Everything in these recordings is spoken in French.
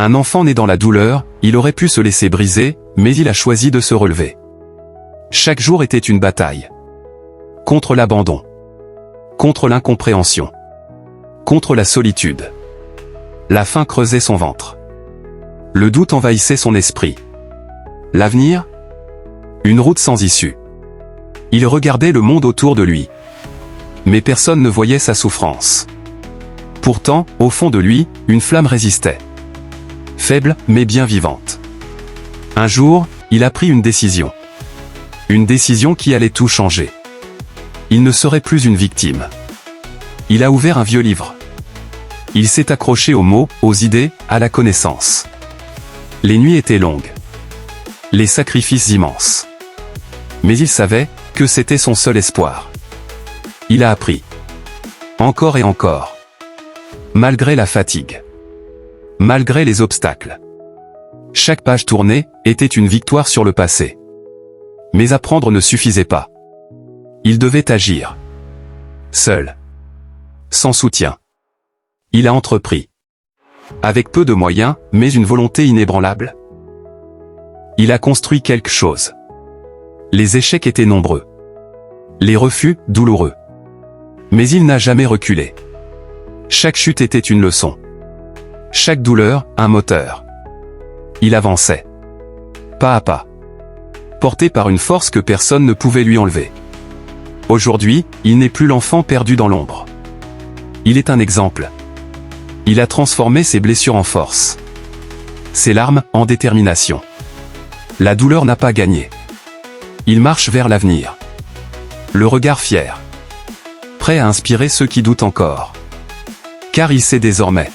Un enfant né dans la douleur, il aurait pu se laisser briser, mais il a choisi de se relever. Chaque jour était une bataille. Contre l'abandon. Contre l'incompréhension. Contre la solitude. La faim creusait son ventre. Le doute envahissait son esprit. L'avenir? Une route sans issue. Il regardait le monde autour de lui. Mais personne ne voyait sa souffrance. Pourtant, au fond de lui, une flamme résistait. Faible, mais bien vivante. Un jour, il a pris une décision. Une décision qui allait tout changer. Il ne serait plus une victime. Il a ouvert un vieux livre. Il s'est accroché aux mots, aux idées, à la connaissance. Les nuits étaient longues. Les sacrifices immenses. Mais il savait que c'était son seul espoir. Il a appris. Encore et encore. Malgré la fatigue. Malgré les obstacles. Chaque page tournée était une victoire sur le passé. Mais apprendre ne suffisait pas. Il devait agir. Seul. Sans soutien. Il a entrepris. Avec peu de moyens, mais une volonté inébranlable. Il a construit quelque chose. Les échecs étaient nombreux. Les refus, douloureux. Mais il n'a jamais reculé. Chaque chute était une leçon. Chaque douleur, un moteur. Il avançait. Pas à pas. Porté par une force que personne ne pouvait lui enlever. Aujourd'hui, il n'est plus l'enfant perdu dans l'ombre. Il est un exemple. Il a transformé ses blessures en force. Ses larmes, en détermination. La douleur n'a pas gagné. Il marche vers l'avenir. Le regard fier. Prêt à inspirer ceux qui doutent encore. Car il sait désormais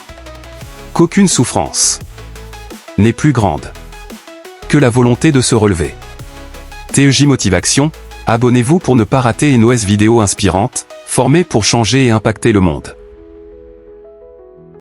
qu'aucune souffrance n'est plus grande que la volonté de se relever. TEJ Motivation, abonnez-vous pour ne pas rater nos vidéos inspirantes, formées pour changer et impacter le monde.